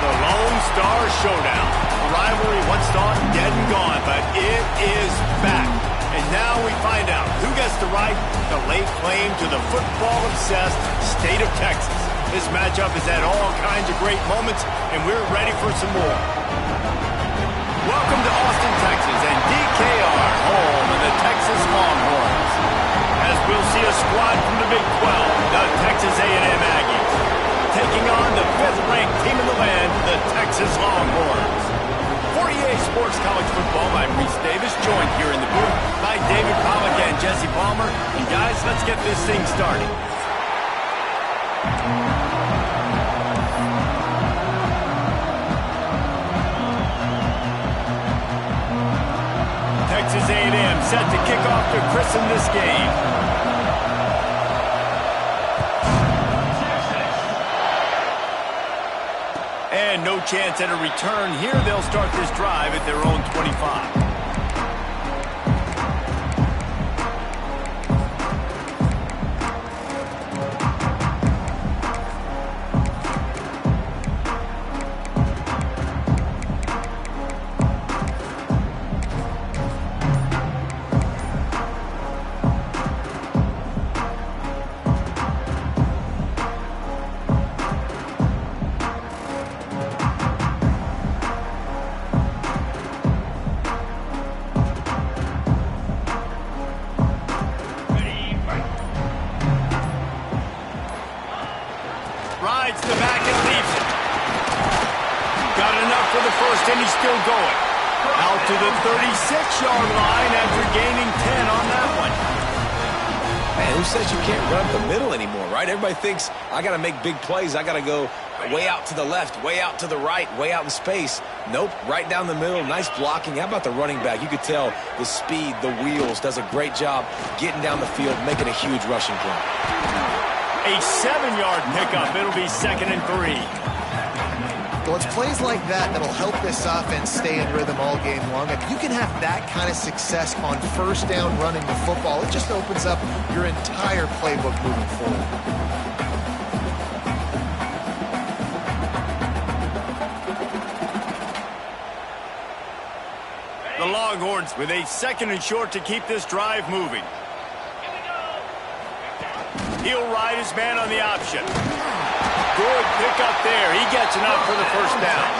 The Lone Star Showdown. A rivalry once thought dead and gone, but it is back. And now we find out who gets the right to lay claim to the football-obsessed state of Texas. This matchup has had all kinds of great moments, and we're ready for some more. Welcome to Austin, Texas, and DKR, home of the Texas Longhorns. As we'll see a squad from the Big 12, the Texas A&M Aggies, taking on the 5th-ranked team in the land, the Texas Longhorns. 48 Sports College Football, I'm Reese Davis, joined here in the booth by David Pollack and Jesse Palmer. And guys, let's get this thing started. Texas A&M set to kick off to christen this game. And no chance at a return here. They'll start this drive at their own 25. Rides the back and leaves it. Got enough for the first, and he's still going. Out to the 36-yard line after gaining 10 on that one. Man, who says you can't run up the middle anymore, right? Everybody thinks, I got to make big plays. I got to go way out to the left, way out to the right, way out in space. Nope, right down the middle. Nice blocking. How about the running back? You could tell the speed, the wheels, does a great job getting down the field, making a huge rushing play. A 7-yard pickup. It'll be 2nd and 3. Well, it's plays like that that'll help this offense stay in rhythm all game long. If you can have that kind of success on first down running the football, it just opens up your entire playbook moving forward. The Longhorns with a 2nd and short to keep this drive moving. He'll ride his man on the option. Good pickup there. He gets enough for the first down.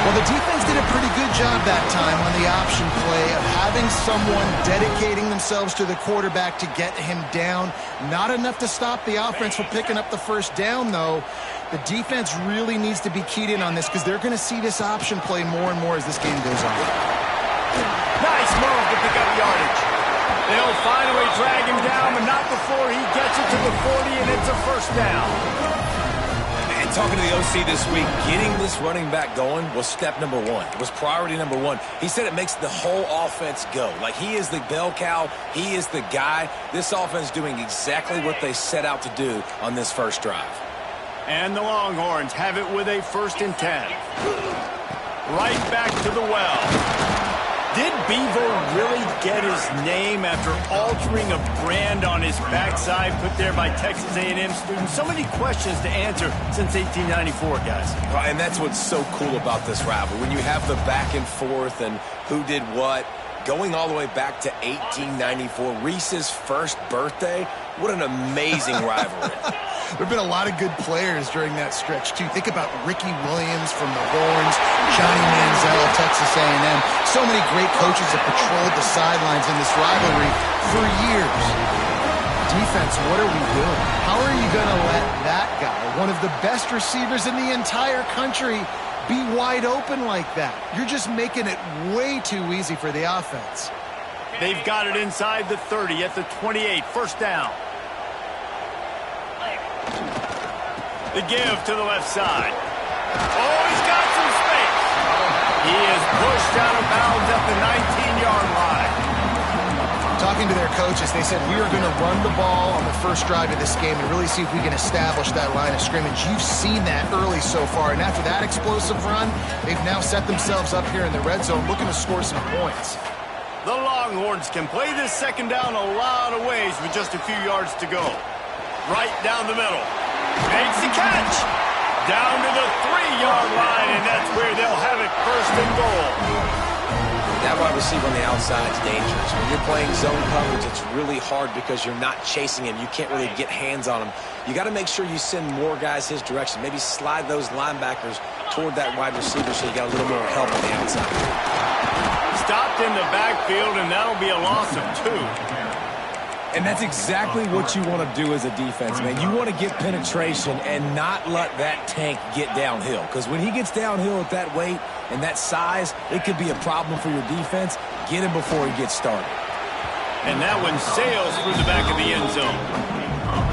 Well, the defense did a pretty good job that time on the option play of having someone dedicating themselves to the quarterback to get him down. Not enough to stop the offense from picking up the first down, though. The defense really needs to be keyed in on this because they're going to see this option play more and more as this game goes on. Nice move to pick up yardage. They'll finally drag him down, but not before he gets it to the 40, and it's a first down. And talking to the OC this week, getting this running back going was step number one. It was priority number one. He said it makes the whole offense go. Like, he is the bell cow. He is the guy. This offense doing exactly what they set out to do on this first drive. And the Longhorns have it with a 1st and 10. Right back to the well. Did Bevo really get his name after altering a brand on his backside put there by Texas A&M students? So many questions to answer since 1894, guys. And that's what's so cool about this rivalry. When you have the back and forth and who did what, going all the way back to 1894, Reese's first birthday, what an amazing rivalry. There have been a lot of good players during that stretch, too. Think about Ricky Williams from the Horns, Johnny Manziel of Texas A&M. So many great coaches have patrolled the sidelines in this rivalry for years. Defense, what are we doing? How are you going to let that guy, one of the best receivers in the entire country, be wide open like that? You're just making it way too easy for the offense. They've got it inside the 30 at the 28. First down. The give to the left side. Oh, he's got some space. He is pushed out of bounds at the 19-yard line. Talking to their coaches, they said, we are going to run the ball on the first drive of this game and really see if we can establish that line of scrimmage. You've seen that early so far, and after that explosive run, they've now set themselves up here in the red zone looking to score some points. The Longhorns can play this second down a lot of ways with just a few yards to go. Right down the middle. Makes the catch. Down to the 3 10-yard line, and that's where they'll have it, first and goal. That wide receiver on the outside is dangerous. When you're playing zone coverage, it's really hard because you're not chasing him. You can't really get hands on him. You got to make sure you send more guys his direction. Maybe slide those linebackers toward that wide receiver so you got a little more help on the outside. Stopped in the backfield, and that'll be a loss of 2. And that's exactly what you want to do as a defense, man. You want to get penetration and not let that tank get downhill. Because when he gets downhill at that weight and that size, it could be a problem for your defense. Get him before he gets started. And that one sails through the back of the end zone.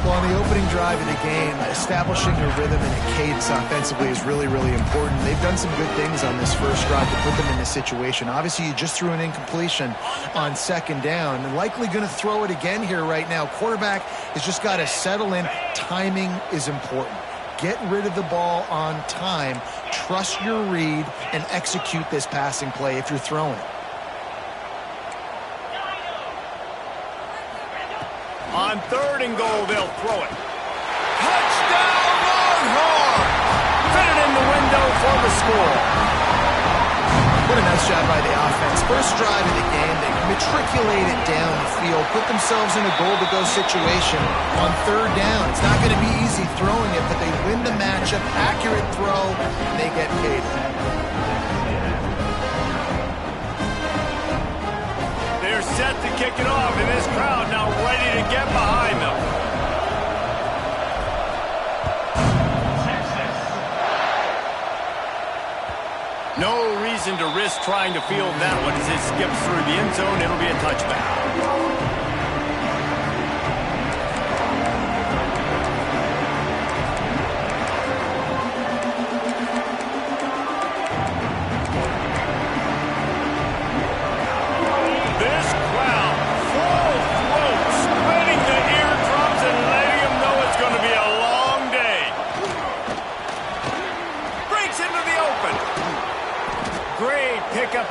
Well, on the opening drive of the game, establishing a rhythm and a cadence offensively is really, really important. They've done some good things on this first drive to put them in this situation. Obviously, you just threw an incompletion on second down and likely going to throw it again here right now. Quarterback has just got to settle in. Timing is important. Get rid of the ball on time. Trust your read and execute this passing play if you're throwing it. On third and goal, they'll throw it. Touchdown, Longhorns! Fit it in the window for the score. What a nice job by the offense. First drive of the game, they matriculate it down the field, put themselves in a goal-to-go situation on third down. It's not going to be easy throwing it, but they win the matchup. Accurate throw, and they get paid. They're set to kick it off, and this crowd now ready to get behind them. No reason to risk trying to field that one as it skips through the end zone. It'll be a touchback.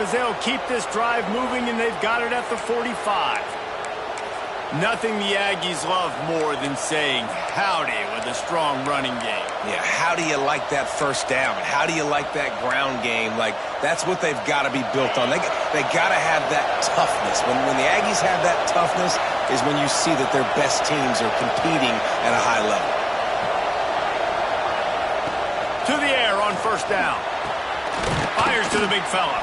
As they'll keep this drive moving, and they've got it at the 45. Nothing the Aggies love more than saying howdy with a strong running game. Yeah, how do you like that first down? How do you like that ground game? Like, that's what they've got to be built on. They got to have that toughness. When the Aggies have that toughness is when you see that their best teams are competing at a high level. To the air on first down. Fires to the big fella.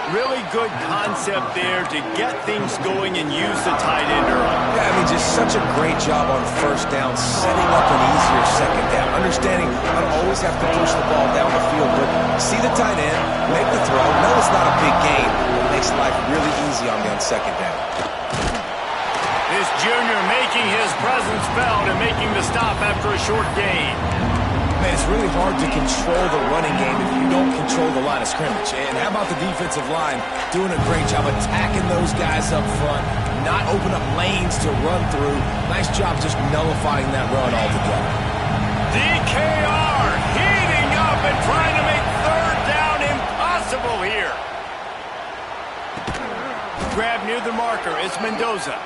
Really good concept there to get things going and use the tight end early. Yeah, I mean, just such a great job on first down, setting up an easier second down. Understanding I don't always have to push the ball down the field, but see the tight end, make the throw. No, it's not a big gain, but it makes life really easy on me on second down. This junior making his presence felt and making the stop after a short gain. Man, it's really hard to control the running game if you don't control the line of scrimmage. And how about the defensive line doing a great job attacking those guys up front, not open up lanes to run through. Nice job just nullifying that run altogether. DKR heating up and trying to make third down impossible here. Grab near the marker. It's Mendoza.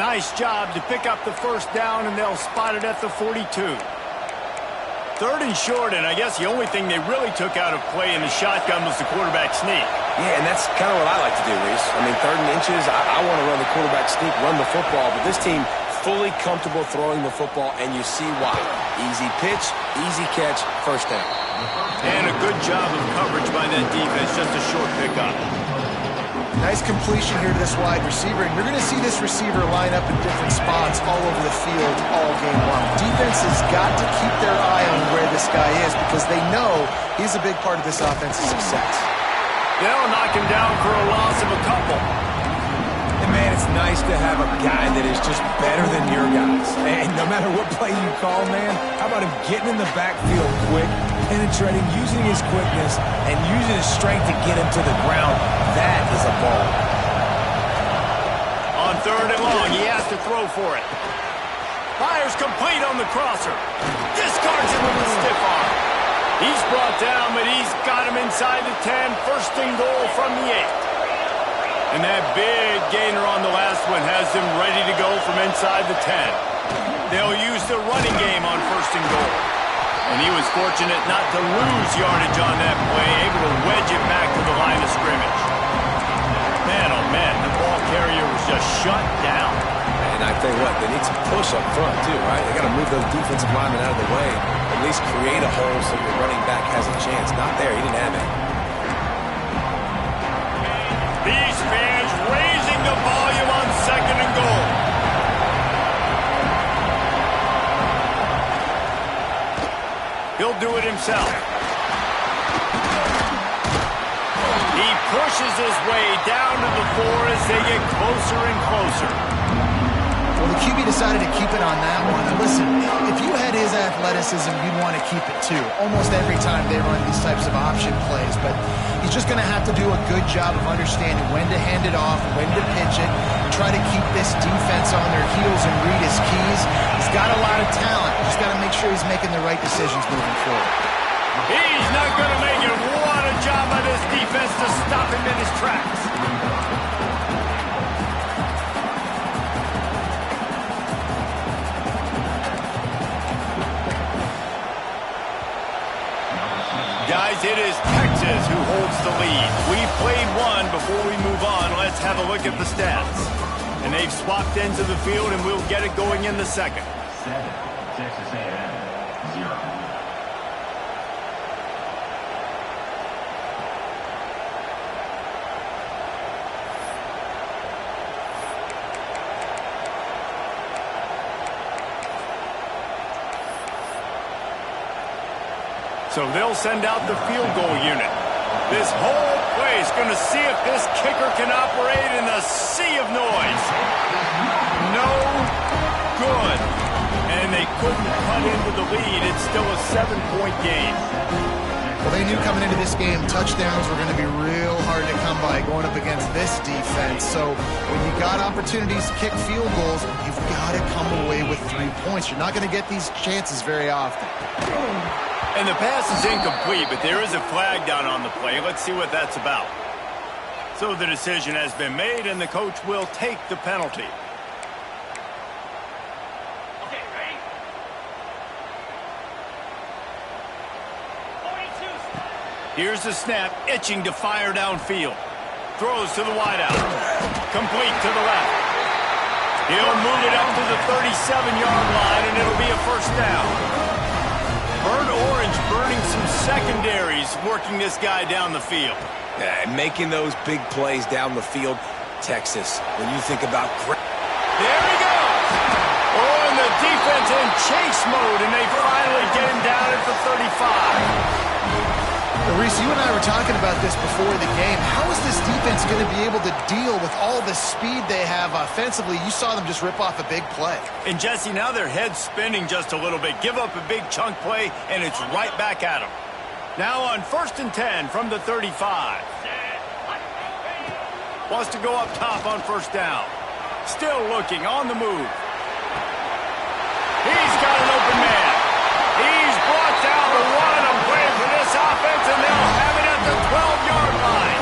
Nice job to pick up the first down, and they'll spot it at the 42. Third and short, and I guess the only thing they really took out of play in the shotgun was the quarterback sneak. Yeah, and that's kind of what I like to do, Reese. I mean, third and inches, I want to run the quarterback sneak, run the football, but this team fully comfortable throwing the football, and you see why. Easy pitch, easy catch, first down. And a good job of coverage by that defense, just a short pickup. Nice completion here to this wide receiver, and you're going to see this receiver line up in different spots all over the field all game long. Defense has got to keep their eye on where this guy is because they know he's a big part of this offense's success. They'll knock him down for a loss of a couple. And, man, it's nice to have a guy that is just better than your guys. And no matter what play you call, man, how about him getting in the backfield quick, penetrating, using his quickness, and using his strength to get him to the ground. That is a ball. On third and long, he has to throw for it. Fires complete on the crosser. Discards it with a stiff arm. He's brought down, but he's got him inside the 10. First and goal from the 8. And that big gainer on the last one has them ready to go from inside the 10. They'll use the running game on first and goal. And he was fortunate not to lose yardage on that play, able to wedge it back to the line of scrimmage. Man, oh man, the ball carrier was just shut down. And I tell you what, they need some push up front too, right? They got to move those defensive linemen out of the way, at least create a hole so your running back has a chance. Not there, he didn't have it. These fans raising the volume on 2nd and goal. He'll do it himself. He pushes his way down to the 4 as they get closer and closer. Well, the QB decided to keep it on that one. And listen, if you had his athleticism, you'd want to keep it too. Almost every time they run these types of option plays. But he's just going to have to do a good job of understanding when to hand it off, when to pitch it, and try to keep this defense on their heels and read his keys. He's got a lot of talent. Just got to make sure he's making the right decisions moving forward. He's not going to make it. What a job by this defense to stop him in his tracks. Guys, it is Texas who holds the lead. We've played one. Before we move on, let's have a look at the stats. And they've swapped ends of the field, and we'll get it going in the second. 7, Texas A&M, 0. So they'll send out the field goal unit. This whole play is going to see if this kicker can operate in the sea of noise. No good. And they couldn't cut into the lead. It's still a 7-point game. Well, they knew coming into this game touchdowns were going to be real hard to come by going up against this defense. So when you got opportunities to kick field goals, you've got to come away with 3 points. You're not going to get these chances very often. And the pass is incomplete, but there is a flag down on the play. Let's see what that's about. So the decision has been made, and the coach will take the penalty. Okay, ready? 42. Here's the snap, itching to fire downfield. Throws to the wideout. Complete to the left. He'll move it up to the 37-yard line, and it'll be a first down. Burnt orange burning some secondaries, working this guy down the field. Yeah, making those big plays down the field, Texas. When you think about... There he goes! Oh, and the defense in chase mode, and they finally get him down at the 35. Reese, you and I were talking about this before the game. How is this defense going to be able to deal with all the speed they have offensively? You saw them just rip off a big play. And Jesse, now their head's spinning just a little bit. Give up a big chunk play, and it's right back at them. Now on 1st and 10 from the 35. Wants to go up top on 1st down. Still looking, on the move. He's got an open man. He's brought down the one. I'm playing for this offense, and they'll have it at the 12-yard line.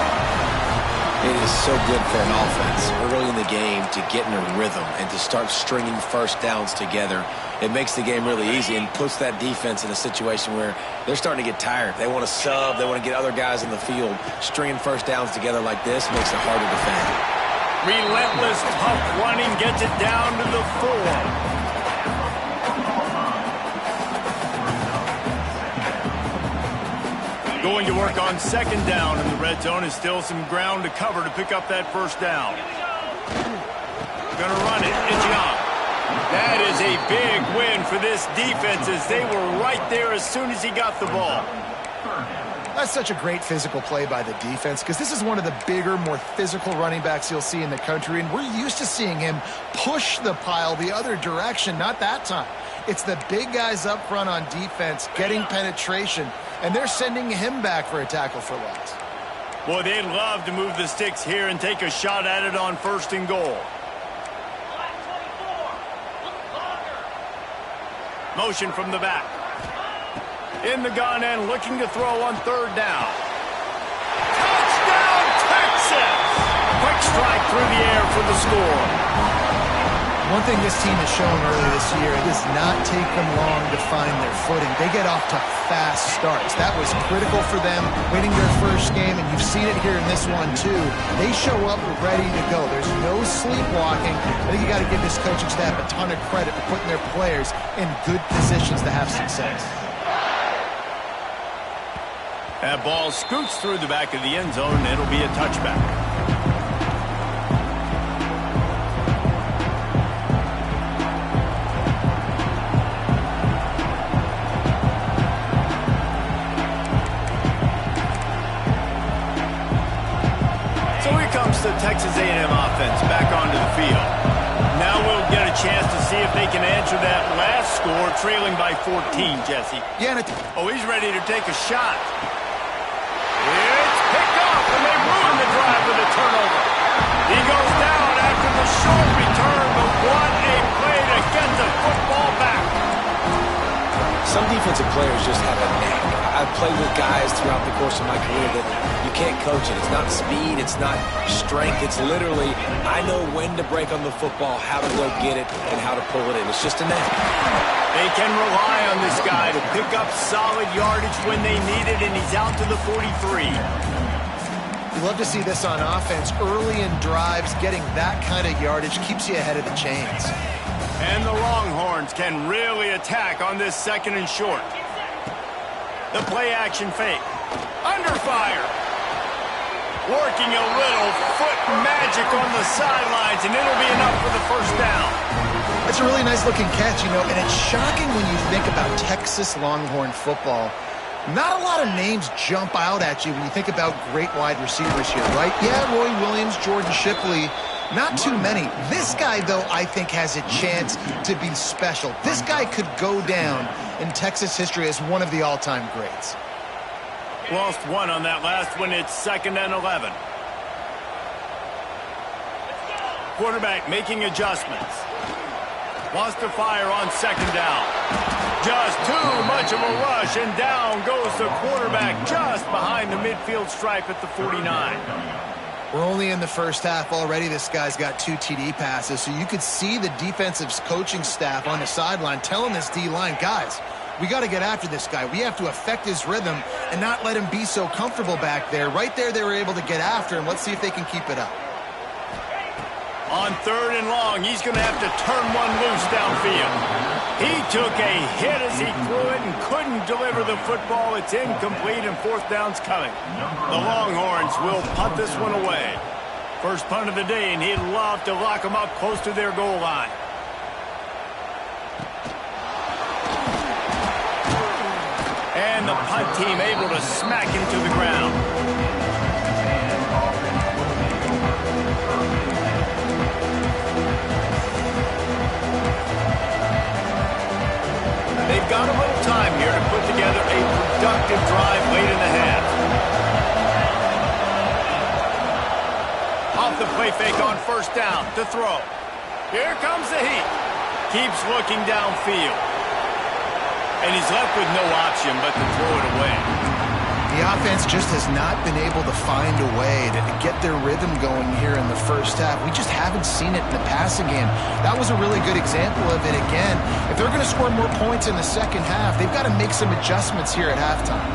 It is so good for an offense early in the game to get in a rhythm and to start stringing first downs together. It makes the game really easy and puts that defense in a situation where they're starting to get tired. They want to sub. They want to get other guys in the field. Stringing first downs together like this makes it hard to defend. Relentless, tough running gets it down to the 4. Going to work on 2nd down in the red zone. Is still some ground to cover to pick up that 1st down. Going to run it. It's Young. That is a big win for this defense as they were right there as soon as he got the ball. That's such a great physical play by the defense because this is one of the bigger, more physical running backs you'll see in the country, and we're used to seeing him push the pile the other direction. Not that time. It's the big guys up front on defense getting penetration, and they're sending him back for a tackle for loss. Boy, they'd love to move the sticks here and take a shot at it on 1st and goal. Motion from the back. In the gun and looking to throw on 3rd down. Touchdown, Texas! Quick strike through the air for the score. One thing this team has shown early this year, it does not take them long to find their footing. They get off to fast starts. That was critical for them winning their first game, and you've seen it here in this one too. They show up ready to go. There's no sleepwalking. I think you got to give this coaching staff a ton of credit for putting their players in good positions to have success. That ball scoots through the back of the end zone, and it'll be a touchback. The Texas A&M offense back onto the field. Now we'll get a chance to see if they can answer that last score, trailing by 14, Jesse. Yeah, oh, he's ready to take a shot. It's picked off, and they ruin the drive with a turnover. He goes down after the short return, but what a play to get the football back. Some defensive players just have a knack. I've played with guys throughout the course of my career that you can't coach it. It's not speed, it's not strength. It's literally, I know when to break on the football, how to go get it, and how to pull it in. It's just a knack. They can rely on this guy to pick up solid yardage when they need it, and he's out to the 43. You love to see this on offense. Early in drives, getting that kind of yardage keeps you ahead of the chains. And the Longhorns can really attack on this second and short. The play-action fake. Under fire. Working a little foot magic on the sidelines, and it'll be enough for the first down. It's a really nice-looking catch, you know, and it's shocking when you think about Texas Longhorn football. Not a lot of names jump out at you when you think about great wide receivers here, right? Yeah, Roy Williams, Jordan Shipley, not too many. This guy, though, I think has a chance to be special. This guy could go down in Texas history as one of the all-time greats. Lost one on that last one. It's 2nd and 11. Quarterback making adjustments. Wants to fire on 2nd down. Just too much of a rush, and down goes the quarterback just behind the midfield stripe at the 49. We're only in the first half already. This guy's got 2 TD passes, so you could see the defensive coaching staff on the sideline telling this D-line, guys, we got to get after this guy. We have to affect his rhythm and not let him be so comfortable back there. Right there, they were able to get after him. Let's see if they can keep it up. On 3rd and long, he's going to have to turn one loose downfield. He took a hit as he threw it and couldn't deliver the football. It's incomplete, and 4th down's coming. The Longhorns will punt this one away. First punt of the day, and he'd love to lock them up close to their goal line. And the punt team able to smack him to the ground. They've got a little time here to put together a productive drive late in the half. Off the play fake on 1st down to throw. Here comes the heat. Keeps looking downfield. And he's left with no option but to throw it away. The offense just has not been able to find a way to get their rhythm going here in the first half. We just haven't seen it in the passing game. That was a really good example of it again. If they're going to score more points in the second half, they've got to make some adjustments here at halftime.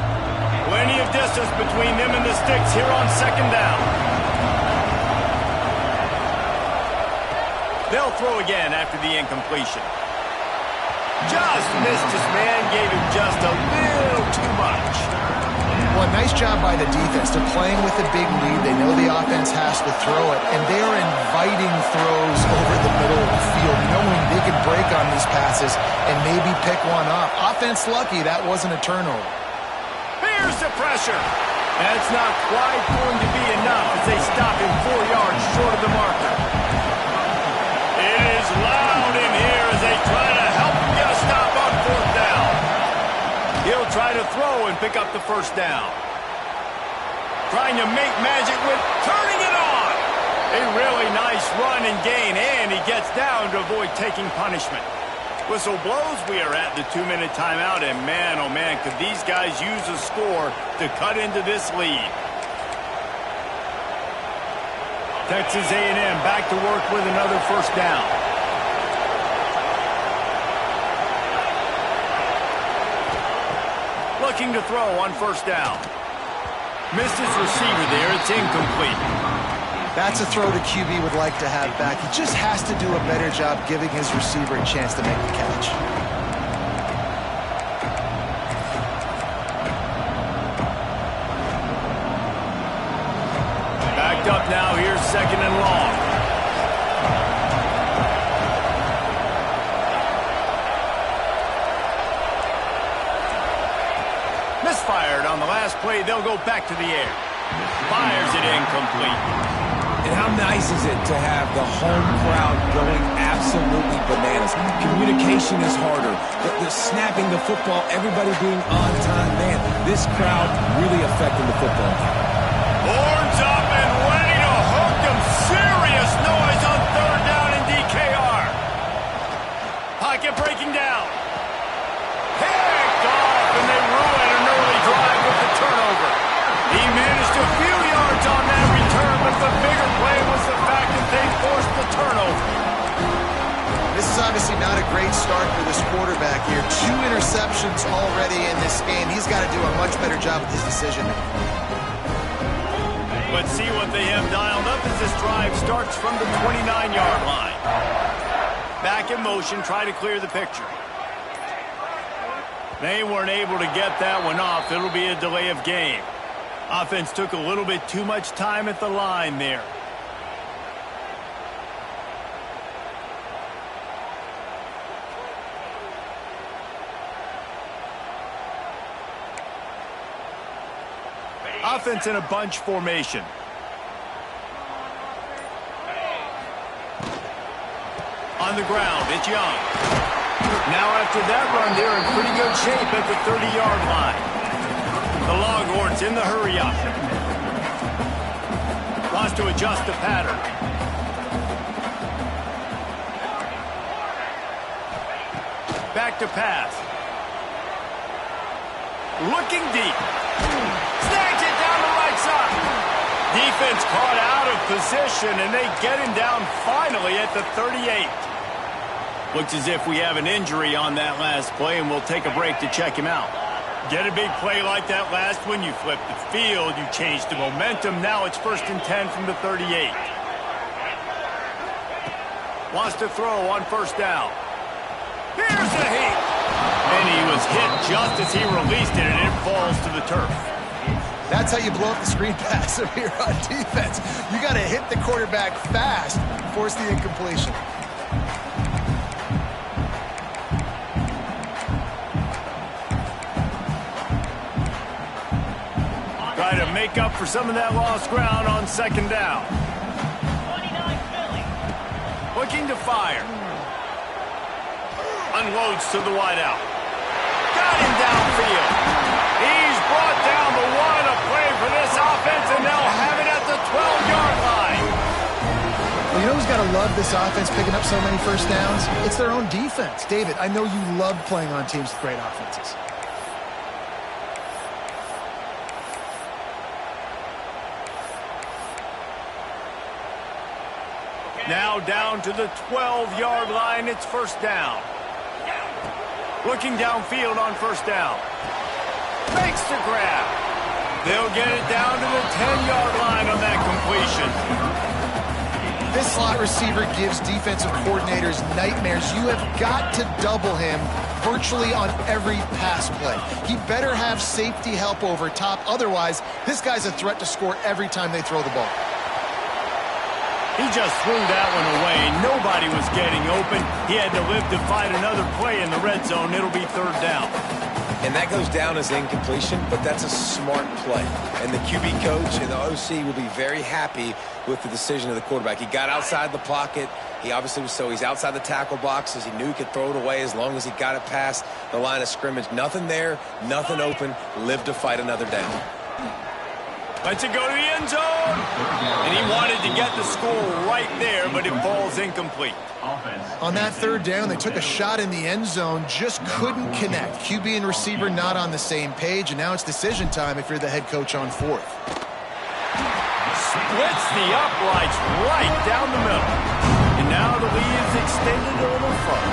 Plenty of distance between them and the sticks here on 2nd down. They'll throw again after the incompletion. Just missed his man, gave him just a little too much. Well, nice job by the defense. They're playing with a big lead. They know the offense has to throw it, and they are inviting throws over the middle of the field, knowing they could break on these passes and maybe pick one off. Offense lucky that wasn't a turnover. Here's the pressure. That's not quite going to be enough as they stop him 4 yards short of the marker. It is loud in here as they try to help him get a stop on 4th down. He'll try to throw and pick up the 1st down. Trying to make magic with turning it on. A really nice run and gain, and he gets down to avoid taking punishment. Whistle blows, we are at the 2-minute timeout, and man, oh man, could these guys use a score to cut into this lead. Texas A&M back to work with another 1st down. Looking to throw on first down. Missed his receiver there. It's incomplete. That's a throw the QB would like to have back. He just has to do a better job giving his receiver a chance to make the catch. Backed up now. Here's second and long. Misfired on the last play. They'll go back to the air. Fires it incomplete. And how nice is it to have the home crowd going absolutely bananas? Communication is harder. The snapping the football, everybody being on time. Man, this crowd really affecting the football game. Horns up and ready to hook them. Serious noise on third down in DKR. Pocket breaking down. Picked off, and they ruin an early drive with the turnover. He managed a few yards on that return, but the bigger play was the fact that they forced the turnover. This is obviously not a great start for this quarterback here. 2 interceptions already in this game. He's got to do a much better job with his decision-making. Let's see what they have dialed up as this drive starts from the 29-yard line. Back in motion, try to clear the picture. They weren't able to get that one off. It'll be a delay of game. Offense took a little bit too much time at the line there. Offense in a bunch formation. On the ground, it's Young. Now after that run, they're in pretty good shape at the 30-yard line. The Longhorns in the hurry-up. Wants to adjust the pattern. Back to pass. Looking deep. Snags it down the right side. Defense caught out of position, and they get him down finally at the 38. Looks as if we have an injury on that last play, and we'll take a break to check him out. Get a big play like that last one, you flip the field, you change the momentum. Now it's 1st and 10 from the 38. Wants to throw on first down. Here's the heat. And he was hit just as he released it, and it falls to the turf. That's how you blow up the screen pass if you're on defense. You got to hit the quarterback fast, force the incompletion. Try to make up for some of that lost ground on second down. Looking to fire. Unloads to the wideout. Got him downfield. He's brought down the one. A play for this offense, and they'll have it at the 12-yard line. Well, you know who's got to love this offense picking up so many first downs? It's their own defense. David, I know you love playing on teams with great offenses. Now down to the 12-yard line. It's first down. Looking downfield on first down. Makes the grab. They'll get it down to the 10-yard line on that completion. This slot receiver gives defensive coordinators nightmares. You have got to double him virtually on every pass play. He better have safety help over top. Otherwise, this guy's a threat to score every time they throw the ball. He just threw that one away. Nobody was getting open. He had to live to fight another play in the red zone. It'll be third down. And that goes down as incompletion, but that's a smart play. And the QB coach and the OC will be very happy with the decision of the quarterback. He got outside the pocket. He obviously was he's outside the tackle boxes. He knew he could throw it away as long as he got it past the line of scrimmage. Nothing there, nothing open. Live to fight another down. Lets it go to the end zone. And he wanted to get the score right there, but it falls incomplete. On that third down, they took a shot in the end zone, just couldn't connect. QB and receiver not on the same page, and now it's decision time if you're the head coach on fourth. Splits the uprights right down the middle. And now the lead is extended a little further.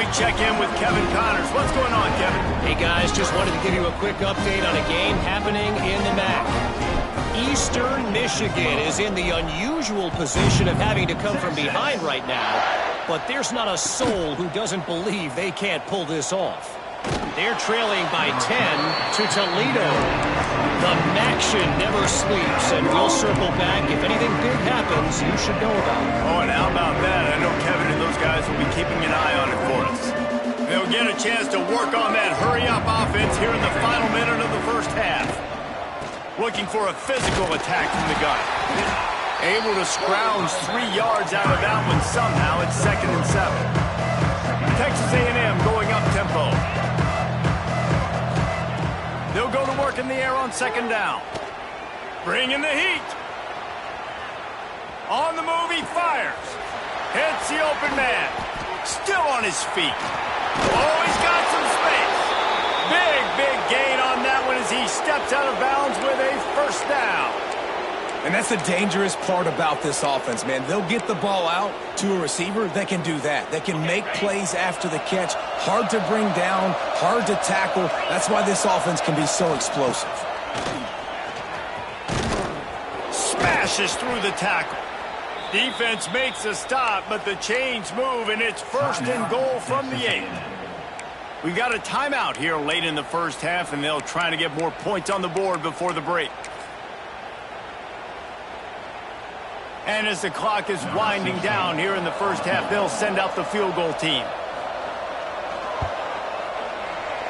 We check in with Kevin Connors. What's going on, Kevin? Hey, guys, just wanted to give you a quick update on a game happening in the MAC. Eastern Michigan is in the unusual position of having to come from behind right now, but there's not a soul who doesn't believe they can't pull this off. They're trailing by 10 to Toledo. The MACtion never sleeps, and we'll circle back. If anything big happens, you should know about it. Oh, and how about that? I know Kevin and those guys will be keeping an eye on it for us. They'll get a chance to work on that hurry-up offense here in the final minute of the first half. Looking for a physical attack from the gun. Able to scrounge 3 yards out of that one somehow. It's 2nd and 7. Texas A&M going up tempo. They'll go to work in the air on 2nd down. Bringing the heat. On the move, he fires. Hits the open man. Still on his feet. Oh, he's got some space. Big gain on that one as he steps out of bounds with a first down. And that's the dangerous part about this offense, man. They'll get the ball out to a receiver. They can do that. They can make plays after the catch. Hard to bring down, hard to tackle. That's why this offense can be so explosive. Smashes through the tackle. Defense makes a stop, but the chains move, and it's 1st and goal from the 8. We've got a timeout here late in the first half, and they'll try to get more points on the board before the break. And as the clock is winding down here in the first half, they'll send out the field goal team.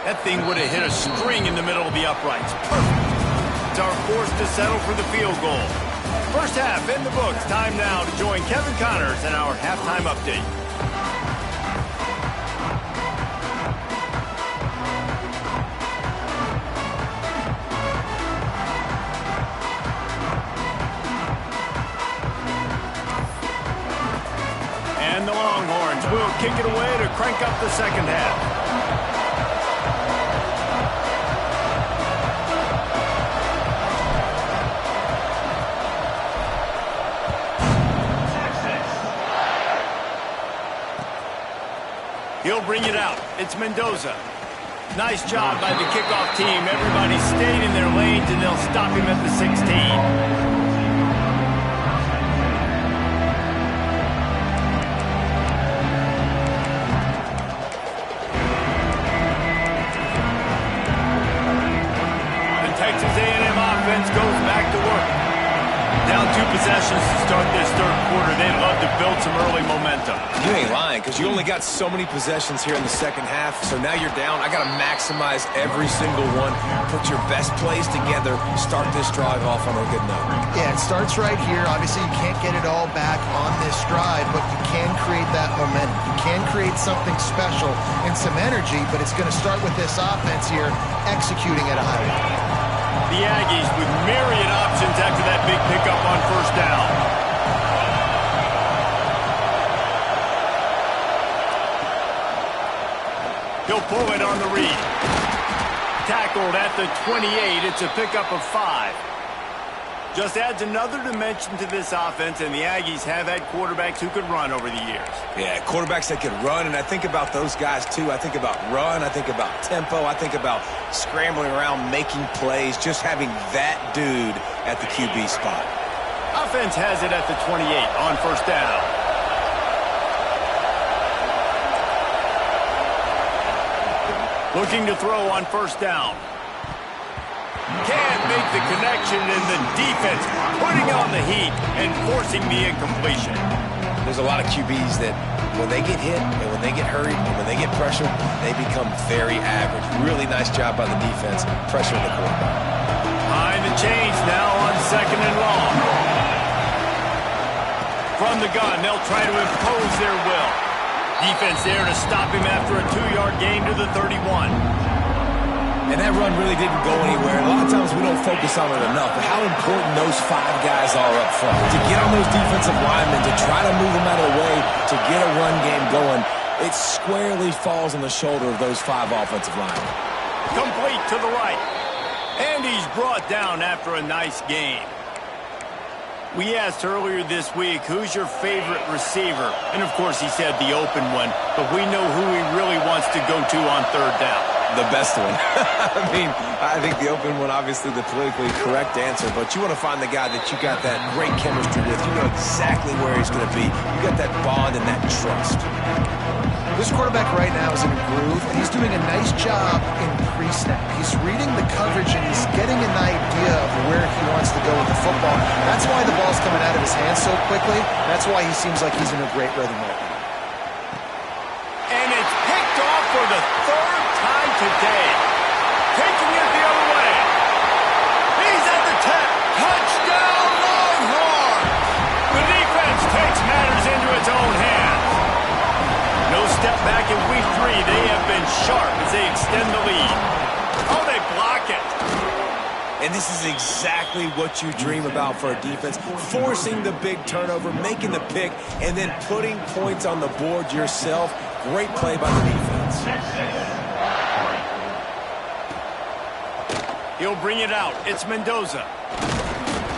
That thing would have hit a string in the middle of the uprights. Perfect. It's our force to settle for the field goal. First half in the books. Time now to join Kevin Connors in our halftime update. And the Longhorns will kick it away to crank up the second half. He'll bring it out. It's Mendoza. Nice job by the kickoff team. Everybody stayed in their lanes, and they'll stop him at the 16. Texas A&M offense goes back to work. Down 2 possessions to start this third quarter. They'd love to build some early momentum. You ain't lying, because you only got so many possessions here in the second half, so now you're down. I got to maximize every single one. Put your best plays together. Start this drive off on a good note. Yeah, it starts right here. Obviously, you can't get it all back on this drive, but you can create that momentum. You can create something special and some energy, but it's going to start with this offense here executing at a high level. The Aggies with myriad options after that big pickup on first down. He'll pull it on the read. Tackled at the 28. It's a pickup of 5. Just adds another dimension to this offense, and the Aggies have had quarterbacks who could run over the years. Yeah, quarterbacks that could run, and I think about those guys too. I think about run, I think about tempo, I think about scrambling around, making plays, just having that dude at the QB spot. Offense has it at the 28 on first down. Looking to throw on first down. Can't make the connection, and the defense putting on the heat and forcing the incompletion. There's a lot of QBs that when they get hit and when they get hurried and when they get pressured, they become very average. Really nice job by the defense pressuring the quarterback. Behind the chains now on 2nd and long. From the gun, they'll try to impose their will. Defense there to stop him after a 2-yard gain to the 31. And that run really didn't go anywhere. A lot of times we don't focus on it enough, but how important those 5 guys are up front. To get on those defensive linemen, to try to move them out of the way, to get a run game going, it squarely falls on the shoulder of those 5 offensive linemen. Complete to the right. And he's brought down after a nice gain. We asked earlier this week, who's your favorite receiver? And, of course, he said the open one. But we know who he really wants to go to on third down. The best one. I think the open one, obviously the politically correct answer, but you want to find the guy that you got that great chemistry with. You know exactly where he's going to be. You got that bond and that trust. This quarterback right now is in a groove, and he's doing a nice job in pre-snap. He's reading the coverage, and he's getting an idea of where he wants to go with the football. That's why the ball's coming out of his hands so quickly. That's why he seems like he's in a great rhythm right now. And it's picked off for the third time today. Taking it the other way. He's at the 10. Touchdown, Longhorns! The defense takes matters into its own hands. No step back in week 3. They have been sharp as they extend the lead. Oh, they block it. And this is exactly what you dream about for a defense. Forcing the big turnover, making the pick, and then putting points on the board yourself. Great play by the defense. He'll bring it out. It's Mendoza.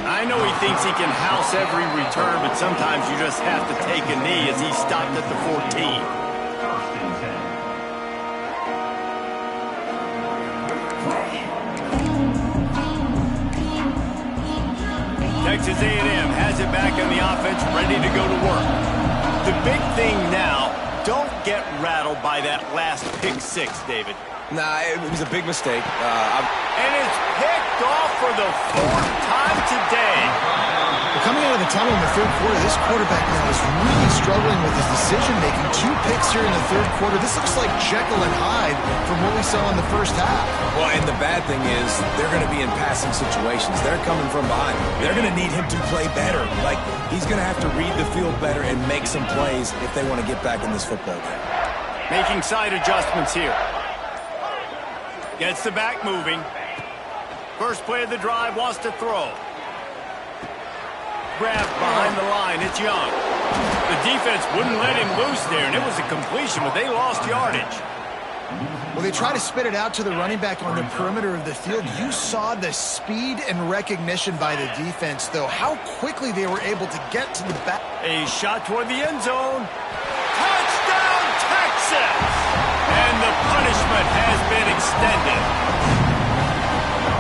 I know he thinks he can house every return, but sometimes you just have to take a knee as he stopped at the 14. Texas A&M has it back on the offense, ready to go to work. The big thing now, don't get rattled by that last pick 6, David. Nah, it was a big mistake. And it's picked off for the 4th time today. Coming out of the tunnel in the third quarter, this quarterback now is really struggling with his decision-making. 2 picks here in the third quarter. This looks like Jekyll and Hyde from what we saw in the first half. Well, and the bad thing is they're going to be in passing situations. They're coming from behind. They're going to need him to play better. Like, he's going to have to read the field better and make some plays if they want to get back in this football game. Making side adjustments here. Gets the back moving. First play of the drive, wants to throw. Grabbed behind the line. It's Young. The defense wouldn't let him loose there, and it was a completion, but they lost yardage. Well, they try to spit it out to the running back on the perimeter of the field. You saw the speed and recognition by the defense, though. How quickly they were able to get to the back. A shot toward the end zone. Touchdown, Texas! And the punishment has been extended.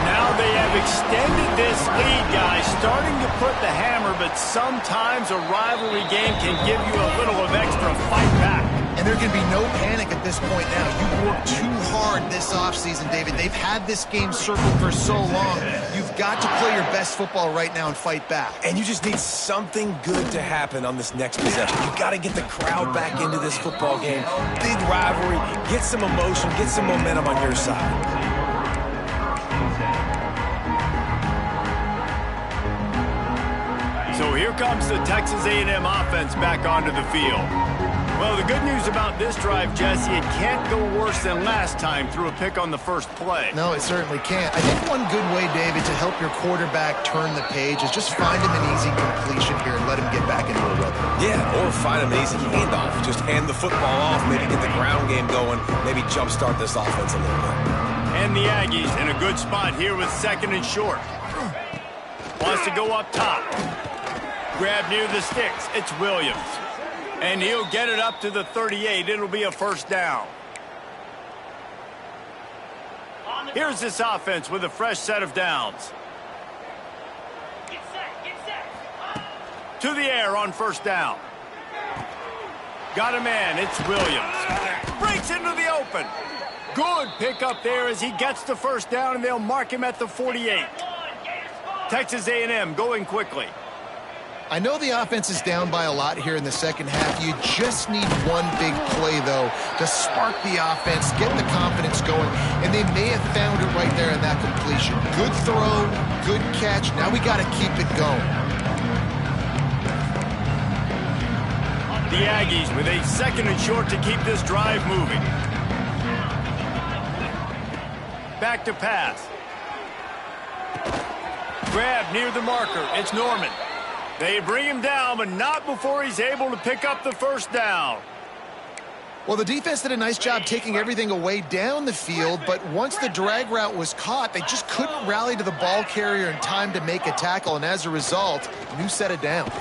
Now they have extended this lead, guys, starting to put the hammer, but sometimes a rivalry game can give you a little of extra fight back. And there can be no panic at this point now. You've worked too hard this offseason, David. They've had this game circled for so long. You've got to play your best football right now and fight back. And you just need something good to happen on this next possession. You've got to get the crowd back into this football game. Big rivalry. Get some emotion. Get some momentum on your side. So here comes the Texas A&M offense back onto the field. Well, the good news about this drive, Jesse, it can't go worse than last time through a pick on the first play. No, it certainly can't. I think one good way, David, to help your quarterback turn the page is just find him an easy completion here and let him get back into a rhythm. Yeah, or find him an easy handoff. Just hand the football off, maybe get the ground game going, maybe jumpstart this offense a little bit. And the Aggies in a good spot here with 2nd and short. Wants to go up top. Grab near the sticks. It's Williams. And he'll get it up to the 38. It'll be a first down. Here's this offense with a fresh set of downs. To the air on first down. Got a man. It's Williams. Breaks into the open. Good pickup there as he gets the first down, and they'll mark him at the 48. Texas A&M going quickly. I know the offense is down by a lot here in the second half. You just need one big play, though, to spark the offense, get the confidence going, and they may have found it right there in that completion. Good throw, good catch. Now we got to keep it going. The Aggies with a 2nd and short to keep this drive moving. Back to pass. Grab near the marker. It's Norman. They bring him down, but not before he's able to pick up the first down. Well, the defense did a nice job taking everything away down the field, but once the drag route was caught, they just couldn't rally to the ball carrier in time to make a tackle, and as a result, new set of downs.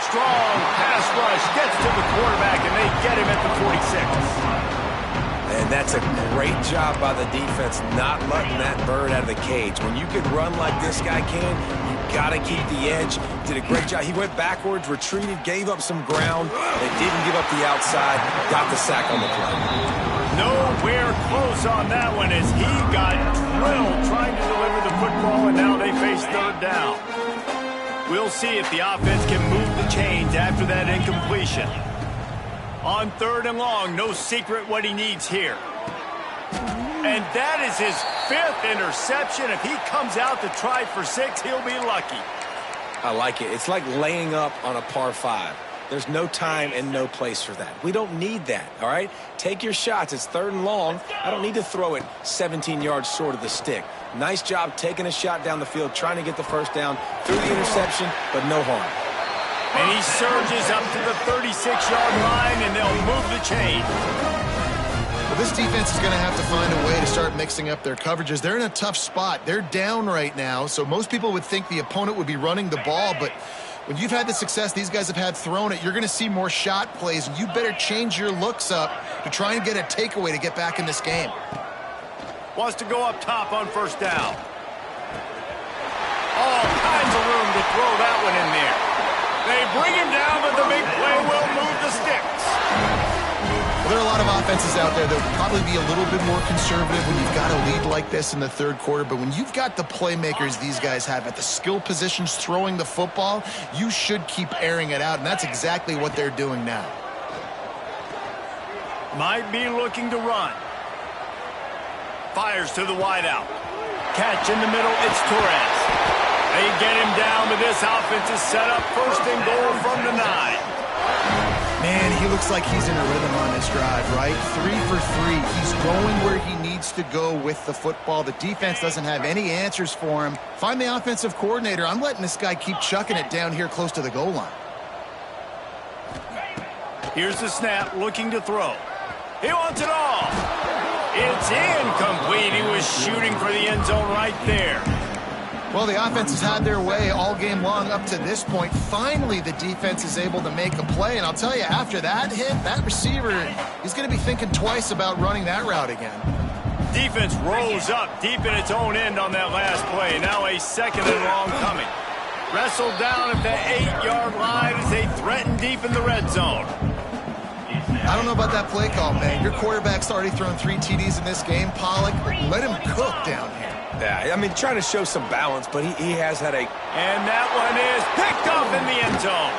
Strong pass rush gets to the quarterback, and they get him at the 46. And that's a great job by the defense, not letting that bird out of the cage. When you can run like this guy can, you got to keep the edge. Did a great job. He went backwards, retreated, gave up some ground, and didn't give up the outside, got the sack on the play. Nowhere close on that one as he got drilled trying to deliver the football, and now they face third down. We'll see if the offense can move the chains after that incompletion. On third and long, no secret what he needs here. And that is his 5th interception. If he comes out to try for 6, he'll be lucky. I like it. It's like laying up on a par 5. There's no time and no place for that. We don't need that, all right? Take your shots. It's third and long. I don't need to throw it 17 yards short of the stick. Nice job taking a shot down the field, trying to get the first down through the interception, but no harm. And he surges up to the 36-yard line, and they'll move the chain. Well, this defense is going to have to find a way to start mixing up their coverages. They're in a tough spot. They're down right now, so most people would think the opponent would be running the ball, but when you've had the success these guys have had throwing it, you're going to see more shot plays, and you better change your looks up to try and get a takeaway to get back in this game. Wants to go up top on first down. All kinds of room to throw that one in there. They bring him down, but the big play will move the sticks. Well, there are a lot of offenses out there that would probably be a little bit more conservative when you've got a lead like this in the third quarter, but when you've got the playmakers these guys have at the skill positions throwing the football, you should keep airing it out, and that's exactly what they're doing now. Might be looking to run. Fires to the wideout. Catch in the middle, it's Torres. They get him down, but this offense is set up first and goal from the 9. Man, he looks like he's in a rhythm on this drive, right? 3 for 3. He's going where he needs to go with the football. The defense doesn't have any answers for him. Find the offensive coordinator. I'm letting this guy keep chucking it down here close to the goal line. Here's the snap, looking to throw. He wants it all. It's incomplete. He was shooting for the end zone right there. Well, the offense has had their way all game long up to this point. Finally, the defense is able to make a play. And I'll tell you, after that hit, that receiver, he's going to be thinking twice about running that route again. Defense rolls up deep in its own end on that last play. Now a second and long coming. Wrestled down at the 8-yard line as they threaten deep in the red zone. I don't know about that play call, man. Your quarterback's already thrown 3 TDs in this game. Pollock, let him cook down here. Yeah, I mean, trying to show some balance, but he has had a... And that one is picked off in the end zone.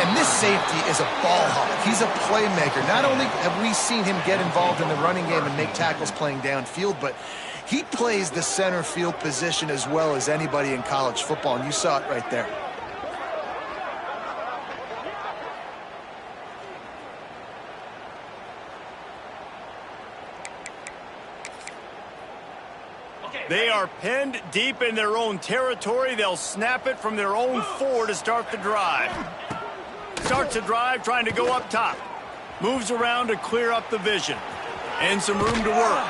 And this safety is a ball hawk. He's a playmaker. Not only have we seen him get involved in the running game and make tackles playing downfield, but he plays the center field position as well as anybody in college football, and you saw it right there. They are pinned deep in their own territory. They'll snap it from their own 4 to start the drive. Starts the drive trying to go up top. Moves around to clear up the vision. And some room to work.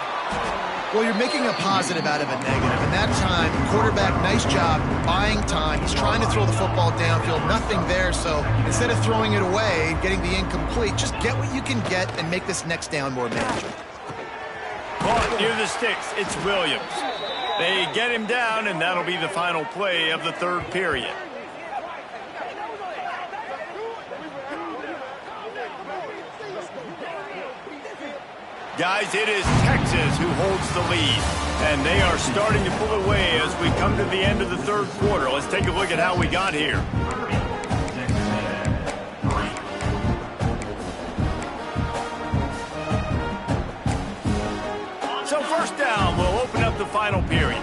Well, you're making a positive out of a negative. And that time, quarterback, nice job buying time. He's trying to throw the football downfield. Nothing there, so instead of throwing it away, getting the incomplete, just get what you can get and make this next down more manageable. Caught near the sticks. It's Williams. They get him down, and that'll be the final play of the third period. Guys, it is Texas who holds the lead, and they are starting to pull away as we come to the end of the third quarter. Let's take a look at how we got here. So first down, we'll open up the final period.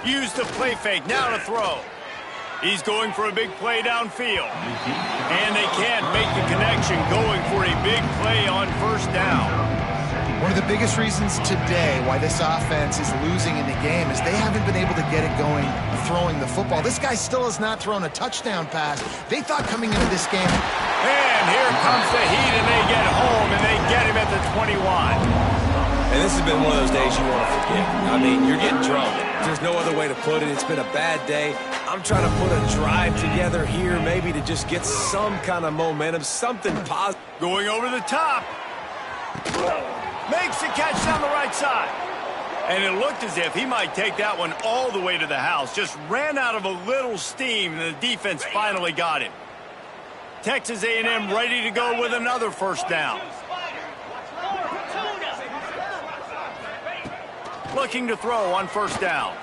Use the play fake, now to throw. He's going for a big play downfield. And they can't make the connection, going for a big play on first down. One of the biggest reasons today why this offense is losing in the game is they haven't been able to get it going throwing the football. This guy still has not thrown a touchdown pass. They thought coming into this game. And here comes the heat, and they get home, and they get him at the 21. And this has been one of those days you want to forget. I mean, you're getting drunk. There's no other way to put it. It's been a bad day. I'm trying to put a drive together here maybe to just get some kind of momentum, something positive. Going over the top. Makes the catch down the right side. And it looked as if he might take that one all the way to the house. Just ran out of a little steam, and the defense finally got him. Texas A&M ready to go with another first down. Looking to throw on first down.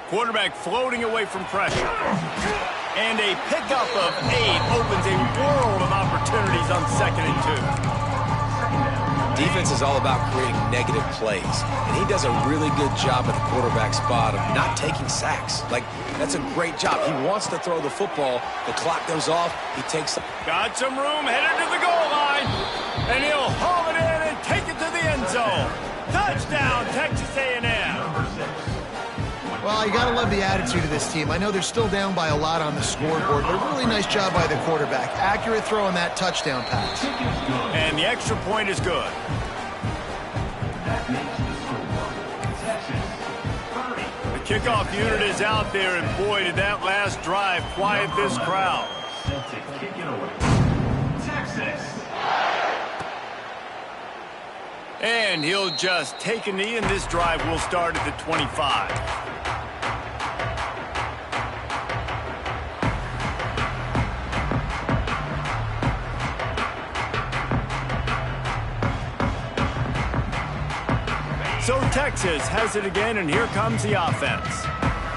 Quarterback floating away from pressure. And a pickup of 8 opens a world of opportunities on 2nd and 2. Defense is all about creating negative plays, and he does a really good job at the quarterback spot of not taking sacks. Like, that's a great job. He wants to throw the football. The clock goes off. He takes. Got some room, headed to the goal line, and he'll haul it in and take it to the end zone. Touchdown, Texas A&M. Well, you got to love the attitude of this team. I know they're still down by a lot on the scoreboard, but a really nice job by the quarterback. Accurate throw on that touchdown pass. And the extra point is good. The kickoff unit is out there, and boy, did that last drive quiet this crowd. And he'll just take a knee, and this drive will start at the 25. So Texas has it again, and here comes the offense.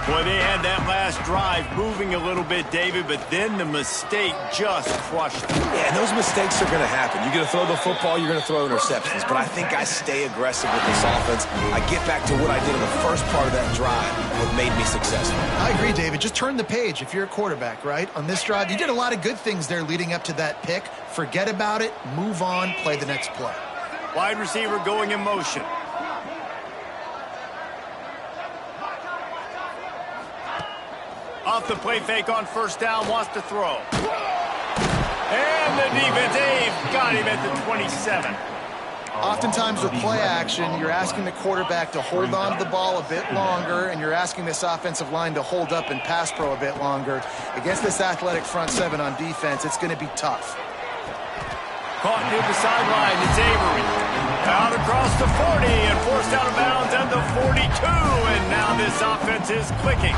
Boy, they had that last drive moving a little bit, David, but then the mistake just crushed them. Yeah, and those mistakes are going to happen. You're going to throw the football, you're going to throw interceptions. But I think I stay aggressive with this offense. I get back to what I did in the first part of that drive, what made me successful. I agree, David. Just turn the page if you're a quarterback, right? On this drive, you did a lot of good things there leading up to that pick. Forget about it, move on, play the next play. Wide receiver going in motion. Off the play fake on first down, wants to throw. And the defense, they've got him at the 27. Oftentimes with play action, you're asking the quarterback to hold on to the ball a bit longer, and you're asking this offensive line to hold up and pass pro a bit longer. Against this athletic front seven on defense, it's going to be tough. Caught near the sideline, it's Avery. Out across the 40 and forced out of bounds at the 42, and now this offense is clicking.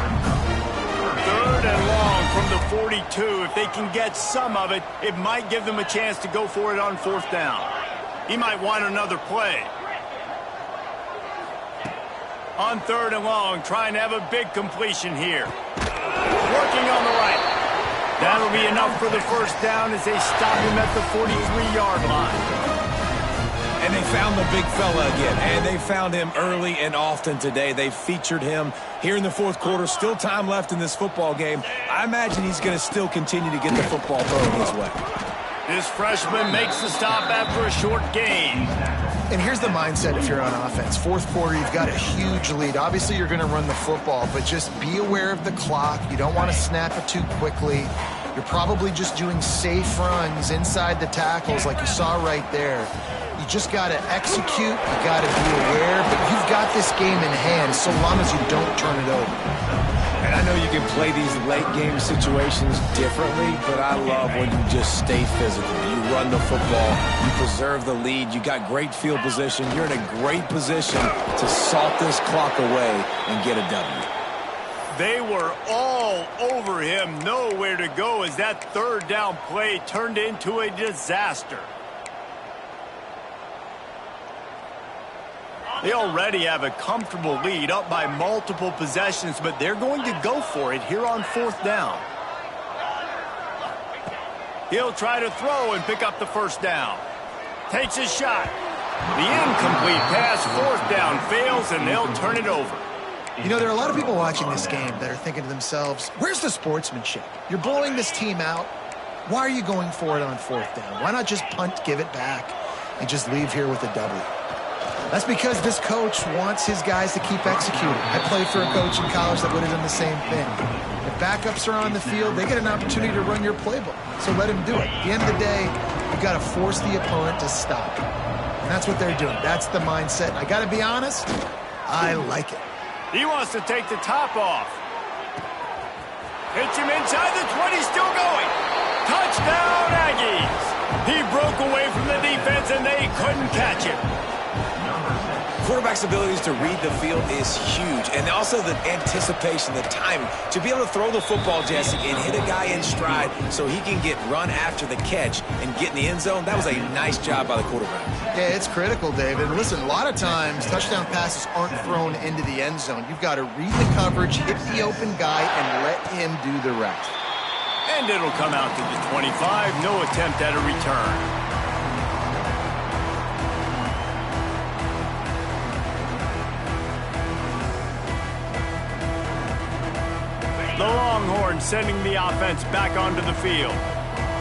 3rd and long from the 42. If they can get some of it, it might give them a chance to go for it on 4th down. He might want another play. On 3rd and long, trying to have a big completion here. Working on the right. That'll be enough for the first down as they stop him at the 43-yard line. And they found the big fella again, and they found him early and often today. They featured him here in the 4th quarter. Still time left in this football game. I imagine he's going to still continue to get the football thrown his way. This freshman makes the stop after a short gain. And here's the mindset if you're on offense. 4th quarter, you've got a huge lead. Obviously, you're going to run the football, but just be aware of the clock. You don't want to snap it too quickly. You're probably just doing safe runs inside the tackles like you saw right there. You just got to execute. You got to be aware, but you've got this game in hand so long as you don't turn it over. And I know you can play these late-game situations differently, but I love when you just stay physical. You run the football. You preserve the lead. You got great field position. You're in a great position to salt this clock away and get a W. They were all over him. Nowhere to go as that 3rd down play turned into a disaster. They already have a comfortable lead, up by multiple possessions, but they're going to go for it here on 4th down. He'll try to throw and pick up the first down. Takes his shot. The incomplete pass, 4th down, fails, and they'll turn it over. You know, there are a lot of people watching this game that are thinking to themselves, where's the sportsmanship? You're blowing this team out. Why are you going for it on 4th down? Why not just punt, give it back, and just leave here with a W? That's because this coach wants his guys to keep executing. I played for a coach in college that would have done the same thing. If backups are on the field, they get an opportunity to run your playbook. So let him do it. At the end of the day, you've got to force the opponent to stop. And that's what they're doing. That's the mindset. I got to be honest, I like it. He wants to take the top off. Hits him inside the 20, still going. Touchdown, Aggies. He broke away from the defense, and they couldn't catch him. Quarterback's abilities to read the field is huge, and also the anticipation, the timing. To be able to throw the football, Jesse, and hit a guy in stride so he can get run after the catch and get in the end zone, that was a nice job by the quarterback. Yeah, it's critical, David. Listen, a lot of times touchdown passes aren't thrown into the end zone. You've got to read the coverage, hit the open guy, and let him do the rest. And it'll come out to the 25. No attempt at a return. The Longhorns sending the offense back onto the field.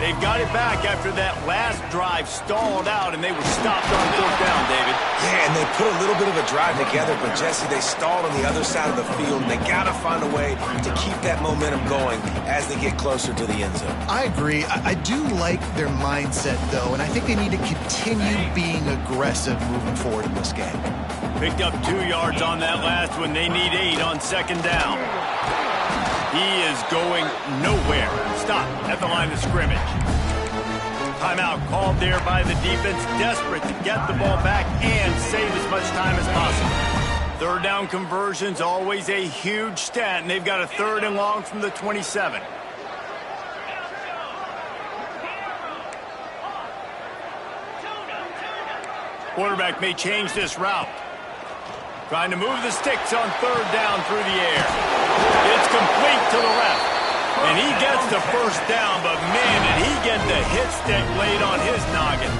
They've got it back after that last drive stalled out, and they were stopped on fourth down, David. Yeah, and they put a little bit of a drive together, but, Jesse, they stalled on the other side of the field, and they got to find a way to keep that momentum going as they get closer to the end zone. I agree. I do like their mindset, though, and I think they need to continue being aggressive moving forward in this game. Picked up 2 yards on that last one. They need 8 on second down. He is going nowhere. Stop at the line of scrimmage. Timeout called there by the defense, desperate to get the ball back and save as much time as possible. Third down conversion's always a huge stat, and they've got a 3rd and long from the 27. Quarterback may change this route. Trying to move the sticks on 3rd down through the air. It's complete to the left. And he gets the first down, but man, did he get the hit stick laid on his noggin.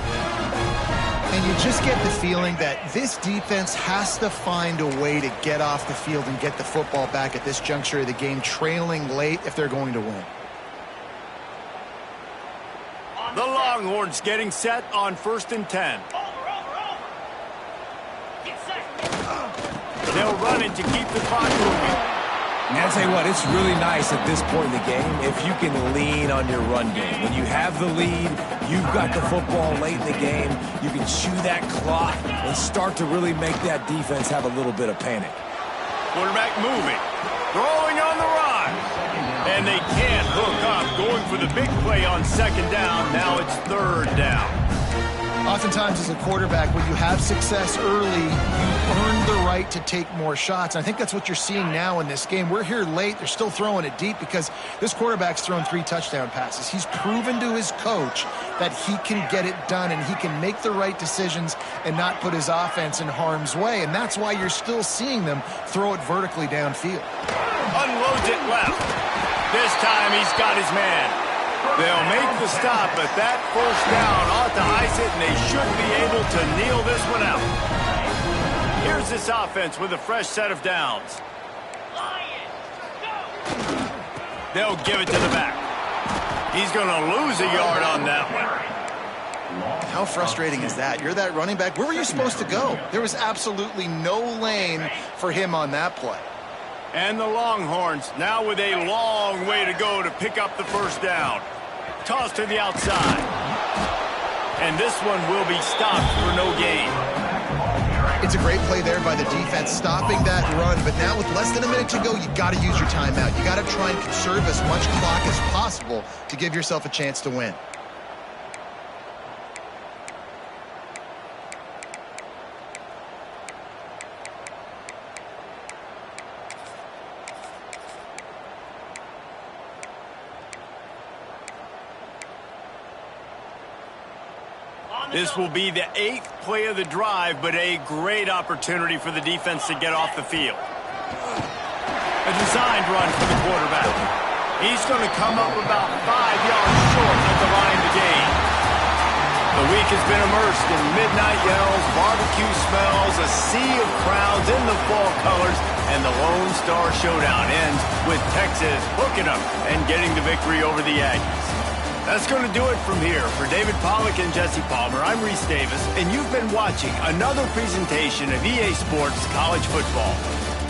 And you just get the feeling that this defense has to find a way to get off the field and get the football back at this juncture of the game, trailing late if they're going to win. The Longhorns getting set on 1st and 10. They'll run it to keep the clock moving. And I'll tell you what, it's really nice at this point in the game if you can lean on your run game. When you have the lead, you've got the football late in the game, you can chew that clock and start to really make that defense have a little bit of panic. Quarterback moving, throwing on the run. And they can't hook up, going for the big play on 2nd down. Now it's 3rd down. Oftentimes as a quarterback, when you have success early, you earn the right to take more shots. And I think that's what you're seeing now in this game. We're here late. They're still throwing it deep because this quarterback's thrown 3 touchdown passes. He's proven to his coach that he can get it done and he can make the right decisions and not put his offense in harm's way. And that's why you're still seeing them throw it vertically downfield. Unloads it left. This time he's got his man. They'll make the stop, but that first down ought to ice it, and they should be able to kneel this one out. Here's this offense with a fresh set of downs. They'll give it to the back. He's going to lose a yard on that one. How frustrating is that? You're that running back. Where were you supposed to go? There was absolutely no lane for him on that play. And the Longhorns now with a long way to go to pick up the first down. Toss to the outside. And this one will be stopped for no gain. It's a great play there by the defense, stopping that run. But now with less than a minute to go, you got to use your timeout. You got to try and conserve as much clock as possible to give yourself a chance to win. This will be the 8th play of the drive, but a great opportunity for the defense to get off the field. A designed run for the quarterback. He's going to come up about 5 yards short at the line to gain. The week has been immersed in midnight yells, barbecue smells, a sea of crowds in the fall colors, and the Lone Star Showdown ends with Texas hooking up and getting the victory over the Aggies. That's going to do it from here. For David Pollack and Jesse Palmer, I'm Reese Davis, and you've been watching another presentation of EA Sports College Football.